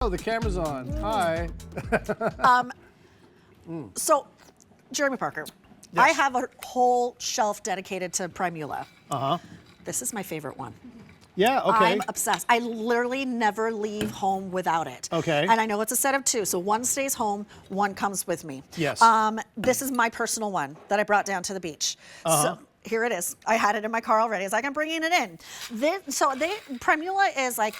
Oh, the camera's on. Hi. So, Jeremy Parker, Yes. I have a whole shelf dedicated to Primula. Uh-huh. This is my favorite one. Yeah, okay. I'm obsessed. I literally never leave home without it. Okay. And I know it's a set of two, so one stays home, one comes with me. Yes. This is my personal one that I brought down to the beach. So here it is. I had it in my car already. It's like I'm bringing it in. Primula is like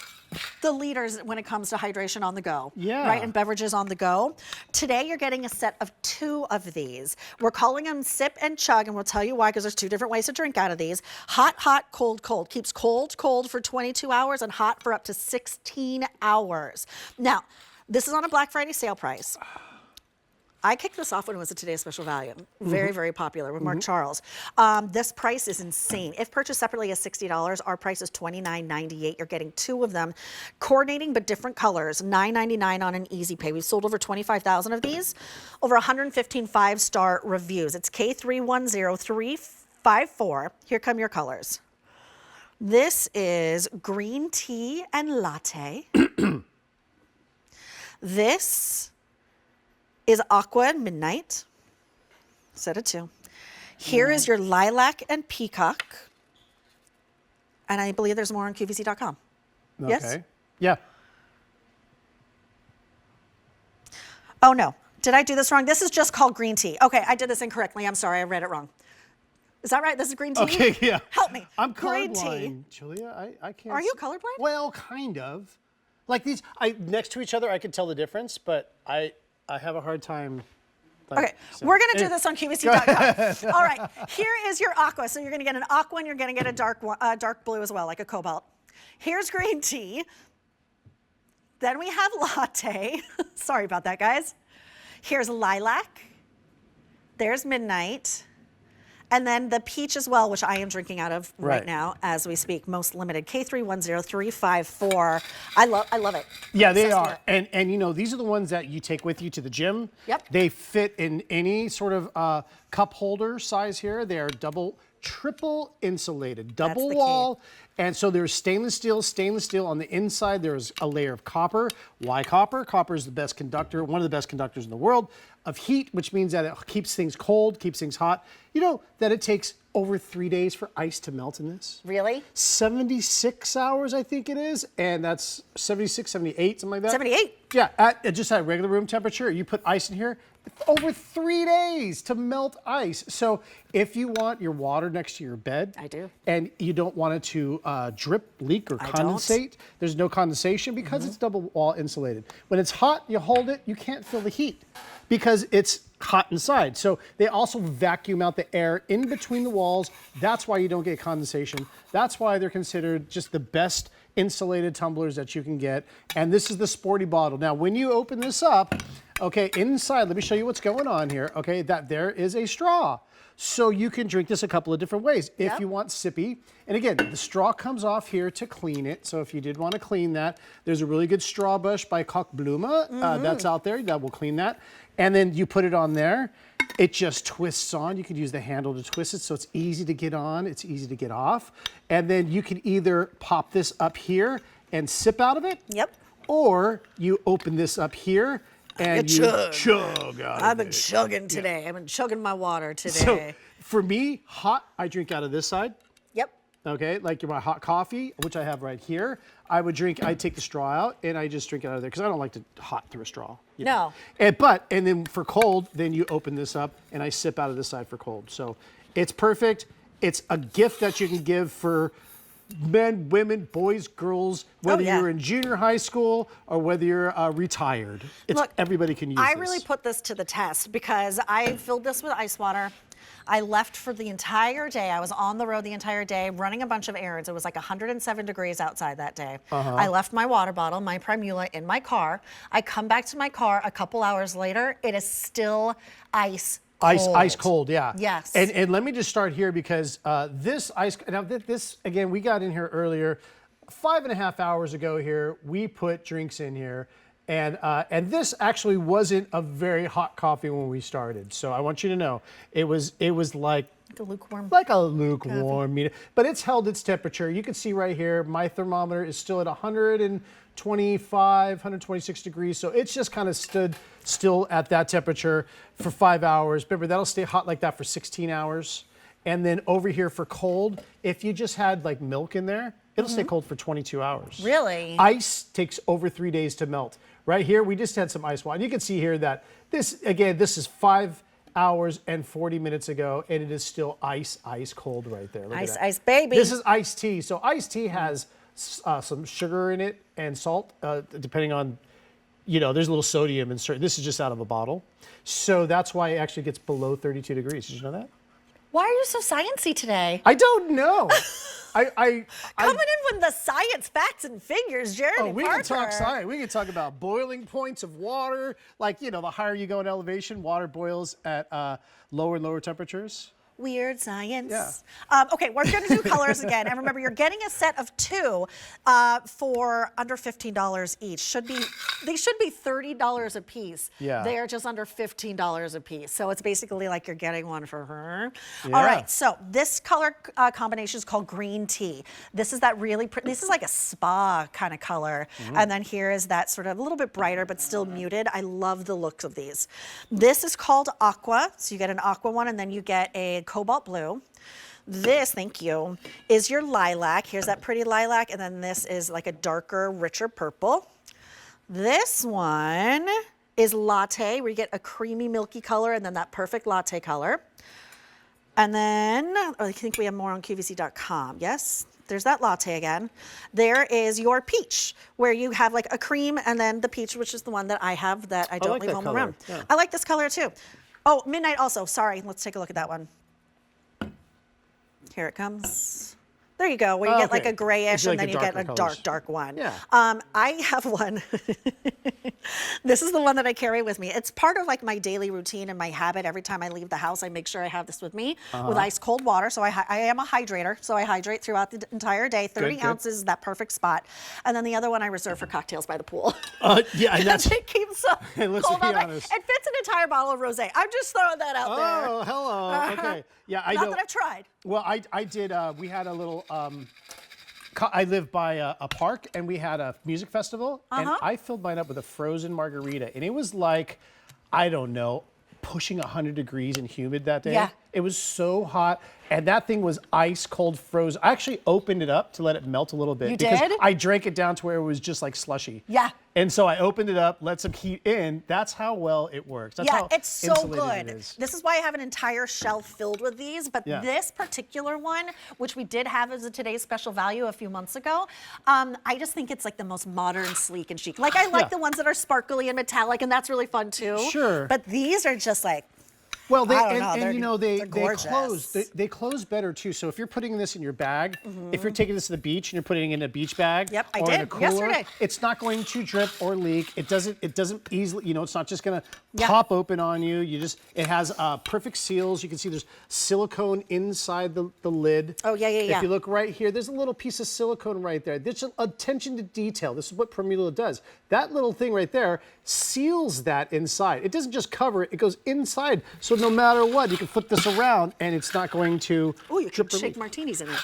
the leaders when it comes to hydration on the go. Yeah. Right, and beverages on the go. Today you're getting a set of 2 of these. We're calling them sip and chug, and we'll tell you why, because there's 2 different ways to drink out of these. Hot, hot, cold, cold. Keeps cold, cold for 22 hours and hot for up to 16 hours. Now, this is on a Black Friday sale price. I kicked this off when it was a Today's Special Value. Very, very popular with Mark Charles. This price is insane. If purchased separately is $60, our price is $29.98. You're getting 2 of them, coordinating but different colors, $9.99 on an easy pay. We've sold over 25,000 of these, over 115 5-star reviews. It's K310354. Here come your colors. This is green tea and latte. This is aqua and midnight, set of 2. Here is your lilac and peacock. And I believe there's more on QVC.com. Okay. Yes? Yeah. Oh no, did I do this wrong? This is just called green tea. Okay, I did this incorrectly. I'm sorry, I read it wrong. Is that right? This is green tea? Okay, yeah. Help me. I'm green colorblind, Julia. I can't. Are you colorblind? Well, kind of. Like these, next to each other, I could tell the difference, but I have a hard time. Okay, we're going to do this on QVC.com. All right, here is your aqua. So you're going to get an aqua and you're going to get a dark blue as well, like a cobalt. Here's green tea. Then we have latte. Sorry about that, guys. Here's lilac. There's midnight. And then the peach as well, which I am drinking out of right now as we speak. Most limited, K310354. I love it. Yeah, they are. And you know, these are the ones that you take with you to the gym. Yep. They fit in any sort of cup holder size here. They are double, triple insulated, double wall. And so there's stainless steel on the inside. There's a layer of copper. Why copper? Copper is the best conductor, one of the best conductors in the world of heat, which means that it keeps things cold, keeps things hot. You know that it takes over 3 days for ice to melt in this? Really? 76 hours, I think it is. And that's 76, 78, something like that. 78? Yeah, just at regular room temperature. You put ice in here, over 3 days to melt ice. So if you want your water next to your bed. I do. And you don't want it to drip, leak, or condensate. There's no condensation because it's double wall insulated. When it's hot, you hold it, you can't feel the heat because it's hot inside. So they also vacuum out the air in between the walls. That's why you don't get condensation. That's why they're considered just the best insulated tumblers that you can get. And this is the sporty bottle. Now, when you open this up, okay, inside, let me show you what's going on here. Okay, that there is a straw. So you can drink this a couple of different ways if you want sippy. And again, the straw comes off here to clean it. So if you did want to clean that, there's a really good straw brush by Kochblume that's out there that will clean that. And then you put it on there. It just twists on. You can use the handle to twist it so it's easy to get on, it's easy to get off. And then you can either pop this up here and sip out of it. Yep. Or you open this up here and you chug out I've of been it. chugging today. I've been chugging my water today. So for me, hot, I drink out of this side. Yep. Okay, like my hot coffee, which I have right here. I take the straw out and I just drink it out of there because I don't like to hot through a straw. You know. And then for cold, then you open this up and I sip out of this side for cold. So it's perfect. It's a gift that you can give for men, women, boys, girls, whether you're in junior high school or whether you're retired. Look, everybody can use this. I really put this to the test because I filled this with ice water. I left for the entire day. I was on the road the entire day running a bunch of errands. It was like 107 degrees outside that day. I left my water bottle, my Primula, in my car. I come back to my car a couple hours later. It is still ice cold. Ice cold, yeah. Yes. And let me just start here because this again, we got in here earlier, 5.5 hours ago here, we put drinks in here. And this actually wasn't a very hot coffee when we started. So I want you to know, it was like Like a lukewarm. Like a lukewarm meter, but it's held its temperature. You can see right here, my thermometer is still at 125, 126 degrees. So it's just kind of stood still at that temperature for 5 hours. Remember, that'll stay hot like that for 16 hours. And then over here for cold, if you just had like milk in there, it'll stay cold for 22 hours. Really? Ice takes over 3 days to melt. Right here, we just had some ice water. You can see here that this, again, this is 5 hours and 40 minutes ago, and it is still ice cold right there. Look at Ice, that. ice, baby. This is iced tea. So iced tea has some sugar in it and salt, depending on, there's a little sodium in certain. This is just out of a bottle. So that's why it actually gets below 32 degrees. Did you know that? Why are you so sciencey today? I don't know. Coming in with the science, facts, and figures, Jared. Oh, we can talk science. We can talk about boiling points of water. Like, the higher you go in elevation, water boils at lower and lower temperatures. Weird science. Yeah. Okay, we're going to do colors again. And remember, you're getting a set of 2 for under $15 each. They should be $30 a piece. Yeah. They are just under $15 a piece. So it's basically like you're getting one for her. Yeah. All right, so this color combination is called green tea. This is that really pretty, this is like a spa kind of color. And then here is that sort of a little bit brighter, but still muted. I love the looks of these. This is called aqua. So you get an aqua one, and then you get a cobalt blue. This, thank you, is your lilac. Here's that pretty lilac, and then this is like a darker, richer purple. This one is latte, where you get a creamy, milky color, and then that perfect latte color. And then, I think we have more on QVC.com, yes? There's that latte again. There is your peach, where you have like a cream, and then the peach, which is the one that I have that I don't leave home around. Yeah. I like this color too. Oh, midnight also, sorry, let's take a look at that one. Here it comes. There you go, where you get like a grayish, and then you get a dark one. Yeah. I have one. This is the one that I carry with me. It's part of like my daily routine and my habit. Every time I leave the house, I make sure I have this with me with ice cold water. So I am a hydrator, so I hydrate throughout the entire day. 30 ounces is that perfect spot. And then the other one I reserve for cocktails by the pool. Yeah, and that's. It keeps so Hey, let's cold be all night. honest. It fits an entire bottle of rosé. I'm just throwing that out there. Oh, hello. Okay. Yeah, I know. Not that I've tried. Well, I did. We had a little. I live by a park, and we had a music festival, and I filled mine up with a frozen margarita, and it was like, I don't know, pushing 100 degrees and humid that day. Yeah. It was so hot, and that thing was ice cold frozen. I actually opened it up to let it melt a little bit. You because did? I drank it down to where it was just like slushy. Yeah. And so I opened it up, let some heat in. That's how well it works. That's Yeah, how it's so insulated good. it is. This is why I have an entire shelf filled with these. But this particular one, which we did have as a today's special value a few months ago, I just think it's like the most modern, sleek, and chic. Like I like the ones that are sparkly and metallic, and that's really fun too. Sure. But these are just like, Well, they they're gorgeous. they close better too. So if you're putting this in your bag, if you're taking this to the beach and you're putting it in a beach bag, Yep, I or in a did cooler, yesterday. it's not going to drip or leak. It doesn't easily, it's not just going to pop open on you. It has perfect seals. You can see there's silicone inside the lid. Oh, yeah. If you look right here, there's a little piece of silicone right there. There's attention to detail. This is what Primula does. That little thing right there seals that inside. It doesn't just cover it, it goes inside. So no matter what, you can flip this around and it's not going to you drip can or shake leak. martinis in it.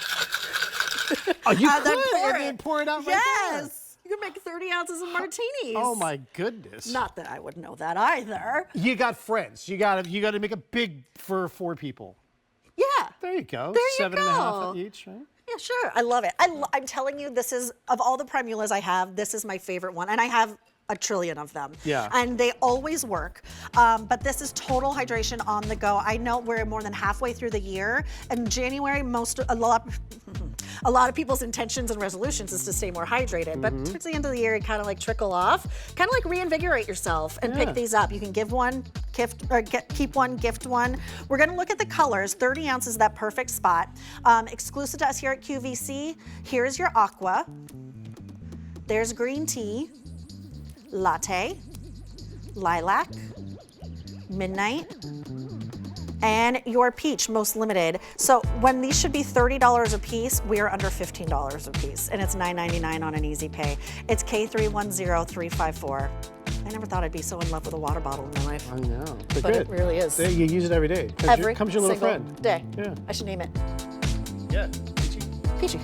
Oh, you And could, then pour and it. then pour it out right there. Yes. You can make 30 ounces of martinis. Oh my goodness. Not that I would know that either. You got friends. You got to make a big for 4 people. Yeah. There you go. There you 7.5 go. each, right? Yeah, sure. I love it. I'm telling you, this is, of all the Primulas I have, this is my favorite one. And I have a trillion of them. Yeah. And they always work. But this is total hydration on the go. I know we're more than halfway through the year. And January, a lot of people's intentions and resolutions is to stay more hydrated. But towards the end of the year, you kind of like trickle off. Kind of like reinvigorate yourself and pick these up. You can give one, keep one, gift one. We're going to look at the colors. 30 ounces, that perfect spot. Exclusive to us here at QVC, here's your aqua. There's green tea, latte, lilac, midnight, and your peach, most limited. So when these should be $30 a piece, we are under $15 a piece, and it's $9.99 on an easy pay. It's K310354. I never thought I'd be so in love with a water bottle in my life. I know. They're But good. it really is. You use it every day. Every Comes your little single friend. day. Yeah. I should name it Yeah. Peachy.